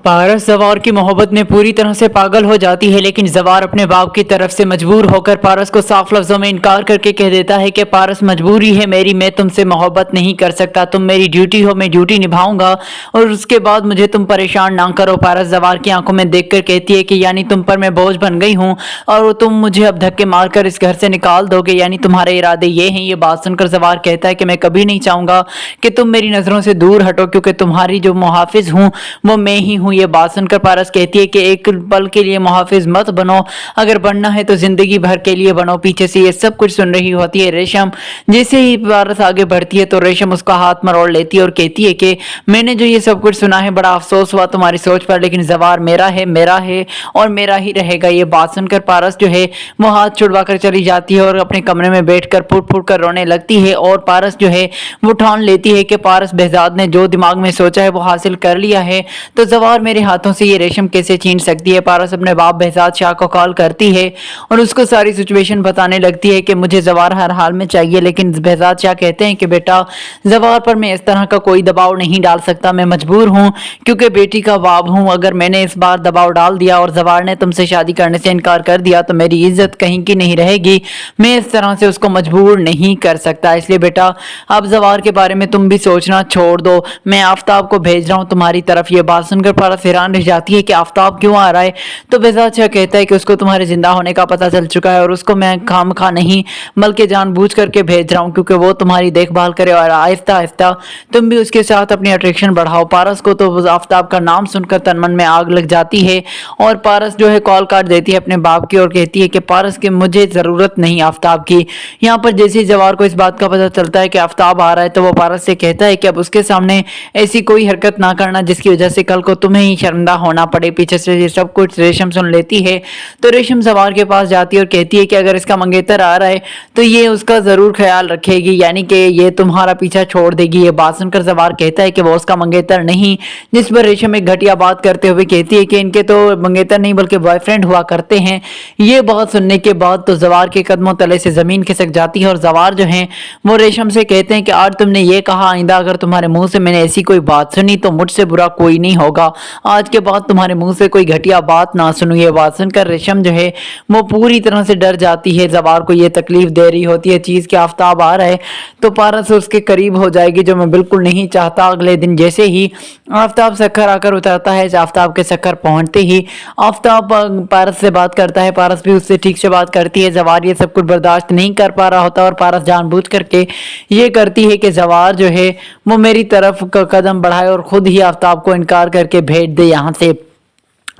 पारस जवार की मोहब्बत में पूरी तरह से पागल हो जाती है, लेकिन जवार अपने बाप की तरफ से मजबूर होकर पारस को साफ लफ्जों में इनकार करके कह देता है कि पारस मजबूरी है मेरी, मैं तुमसे मोहब्बत नहीं कर सकता, तुम मेरी ड्यूटी हो, मैं ड्यूटी निभाऊंगा और उसके बाद मुझे तुम परेशान ना करो। पारस जवार की आंखों में देखकर कहती है कि यानी तुम पर मैं बोझ बन गई हूँ और तुम मुझे अब धक्के मारकर इस घर से निकाल दोगे, यानी तुम्हारे इरादे ये हैं। ये बात सुनकर जवार कहता है कि मैं कभी नहीं चाहूंगा कि तुम मेरी नजरों से दूर हटो, क्योंकि तुम्हारी जो मुहाफिज हूँ वो मैं ही हूँ। ये बात सुनकर पारस कहती है कि एक पल के लिए मुहाफिज मत बनो, अगर बनना है तो जिंदगी भर के लिए बनो। पीछे से ये सब कुछ सुन रही होती है रेशम। जैसे ही पारस आगे बढ़ती है तो रेशम उसका हाथ मरोड़ लेती है और कहती है कि मैंने जो ये सब कुछ सुना है बड़ा अफसोस हुआ तुम्हारी सोच पर, लेकिन जवार मेरा है और मेरा ही रहेगा। ये बात सुनकर पारस जो है वो हाथ छुड़वा कर चली जाती है और अपने कमरे में बैठकर फुट फुट कर रोने लगती है। और पारस जो है वो ठान लेती है कि पारस behzad ने जो दिमाग में सोचा है वो हासिल कर लिया है, तो जवार मेरे हाथों से ये रेशम कैसे छीन सकती है। पारस अपने बाप behzad शाह को कॉल करती है और उसको सारी सिचुएशन बताने लगती है कि मुझे जवार हर हाल में चाहिए, लेकिन behzad शाह कहते हैं कि बेटा जवार पर मैं इस तरह का कोई दबाव नहीं डाल सकता, मैं मजबूर हूँ क्योंकि बेटी का बाप हूँ। अगर मैंने इस बार दबाव डाल दिया और जवार ने तुमसे शादी करने से इनकार कर दिया तो मेरी इज्जत कहीं की नहीं रहेगी, मैं इस तरह से उसको मजबूर नहीं कर सकता। इसलिए बेटा अब जवार के बारे में तुम भी सोचना छोड़ दो, मैं आफताब को भेज रहा हूँ तुम्हारी तरफ। ये बात सुनकर पारस हैरान रह जाती है कि आफताब क्यों आ रहा है, तो behzad शाह कहता है कि उसको तुम्हारे जिंदा होने का पता चल चुका है और उसको मैं खामखा नहीं बल्कि जानबूझ करके भेज रहा हूँ क्योंकि वो तुम्हारी देखभाल करे और आहिस्ता आहिस्ता तुम भी उसके साथ अपनी अट्रैक्शन बढ़ाओ। पारस को तो आफताब का नाम सुनकर तन मन में आग लग जाती है और पारस जो है कॉल काट देती है अपने बाप की और कहती है कि पारस की मुझे जरूरत नहीं आफताब की। यहाँ पर जैसे ही जवार को इस बात का पता चलता है कि आफताब आ रहा है तो वो पारस से कहता है कि अब उसके सामने ऐसी कोई हरकत ना करना जिसकी वजह से कल को तुम्हें ही शर्मिंदा होना पड़े। पीछे से ये सब कुछ रेशम सुन लेती है तो रेशम जवार के पास जाती है और कहती है कि अगर इसका मंगेतर आ रहा है तो ये उसका जरूर ख्याल रखेगी, यानी कि ये तुम्हारा पीछा छोड़ देगी। ये बात सुनकर जवार कहता है कि वो उसका मंगेतर नहीं, जिस पर रेशम एक घटिया बात करते हुए कहती है कि इनके तो मंगेतर नहीं बल्कि बॉयफ्रेंड हुआ करते हैं। ये बात सुनने के बाद तो जवार के कदमों तले से जमीन खिसक जाती है और जवार जो है वो रेशम से कहते हैं कि आज तुमने ये कहा, आइंदा अगर तुम्हारे मुंह से मैंने ऐसी कोई बात सुनी तो मुझसे बुरा कोई नहीं होगा, आज के बाद तुम्हारे मुंह से कोई घटिया बात ना सुनूं। ये बात सुनकर रेशम जो है वो पूरी तरह से डर जाती है। जवार को ये तकलीफ दे रही होती है चीज कि आफताब आ रहा है तो पारस उसके करीब हो जाएगी, जो मैं बिल्कुल नहीं चाहता। अगले दिन जैसे ही आफताब शक्कर आकर उतरता है, आफताब के शक्कर पहुंचते ही आफताब पारस से बात करता है, पारस भी उससे ठीक से बात करती है। जवार ये सब कुछ बर्दाश्त नहीं कर पा रहा होता और पारस जानबूझ करके ये करती है कि जवार जो है वो मेरी तरफ कदम बढ़ाए और खुद ही आफताब को इनकार करके भेज दे यहाँ से।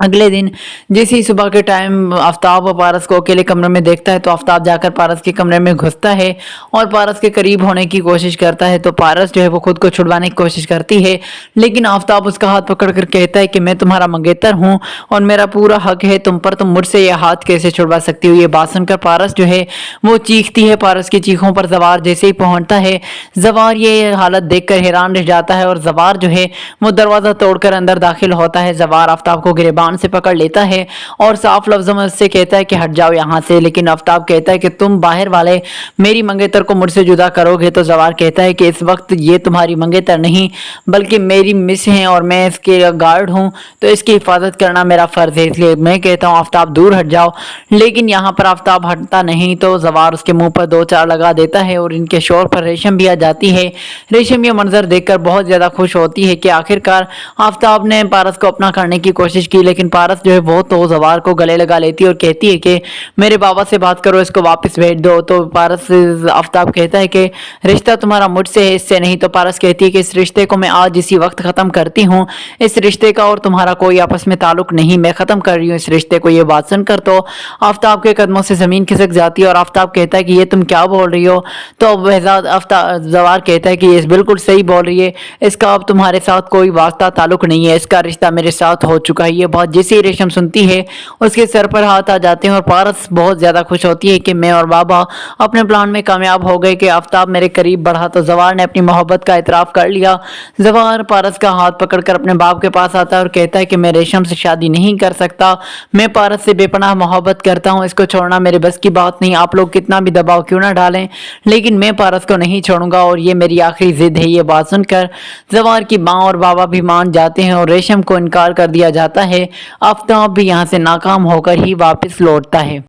अगले दिन जैसे ही सुबह के टाइम आफताब और पारस को अकेले कमरे में देखता है तो आफताब जाकर पारस के कमरे में घुसता है और पारस के करीब होने की कोशिश करता है। तो पारस जो है वो खुद को छुड़वाने की कोशिश करती है, लेकिन आफताब उसका हाथ पकड़कर कहता है कि मैं तुम्हारा मंगेतर हूँ और मेरा पूरा हक है तुम पर, तुम मुझसे यह हाथ कैसे छुड़वा सकती हो। ये बात सुनकर पारस जो है वो चीखती है। पारस की चीखों पर जवार जैसे ही पहुंचता है, जवार ये हालत देखकर हैरान रह जाता है और जवार जो है वो दरवाजा तोड़कर अंदर दाखिल होता है। जवार आफताब को गिरबान से पकड़ लेता है और साफ लफ्जों में उससे कहता है कि हट जाओ यहाँ से, लेकिन आफताब कहता है कि तुम बाहर वाले मेरी मंगेतर को मुझसे जुदा करोगे। तो जवार कहता है कि इस वक्त ये तुम्हारी मंगेतर नहीं बल्कि मेरी मिस है और मैं इसके गार्ड हूँ, तो इसकी हिफाजत करना मेरा फर्ज है, इसलिए मैं कहता हूँ आफताब दूर हट जाओ। लेकिन यहाँ पर आफताब हटता नहीं तो जवार उसके मुंह पर दो चार लगा देता है और इनके शोर पर रेशम भी आ जाती है। रेशम ये मंजर देखकर बहुत ज्यादा खुश होती है कि आखिरकार आफताब ने पारस को अपना करने की कोशिश की, लेकिन पारस जो है वो तो जवार को गले लगा लेती है और कहती है कि मेरे बाबा से बात करो, इसको वापस भेज दो। तो पारस आफताब कहता है कि रिश्ता तुम्हारा मुझसे है, इससे नहीं। तो पारस कहती है कि इस रिश्ते को मैं आज इसी वक्त खत्म करती हूँ, इस रिश्ते का और तुम्हारा कोई आपस में ताल्लुक नहीं, मैं खत्म कर रही हूँ इस रिश्ते को। ये बात सुनकर तो आफताब के कदमों से जमीन खिसक जाती है और आफताब कहता है कि ये तुम क्या बोल रही हो। तो जवार कहता है कि ये बिल्कुल सही बोल रही है, इसका अब तुम्हारे साथ कोई वास्ता ताल्लुक नहीं है, इसका रिश्ता मेरे साथ हो चुका है। ये बहुत बात जैसे ही रेशम सुनती है उसके सर पर हाथ आ जाते हैं और पारस बहुत ज़्यादा खुश होती है कि मैं और बाबा अपने प्लान में कामयाब हो गए कि आफताब मेरे करीब बढ़ा। तो जवार ने अपनी मोहब्बत का इतराफ़ कर लिया। जवार पारस का हाथ पकड़कर अपने बाप के पास आता है और कहता है कि मैं रेशम से शादी नहीं कर सकता, मैं पारस से बेपनाह मोहब्बत करता हूँ, इसको छोड़ना मेरे बस की बात नहीं, आप लोग कितना भी दबाव क्यों ना डालें लेकिन मैं पारस को नहीं छोड़ूंगा और ये मेरी आखिरी जिद है। ये बात सुनकर जवार की माँ और बाबा भी मान जाते हैं और रेशम को इनकार कर दिया जाता है। आफताब भी यहाँ से नाकाम होकर ही वापस लौटता है।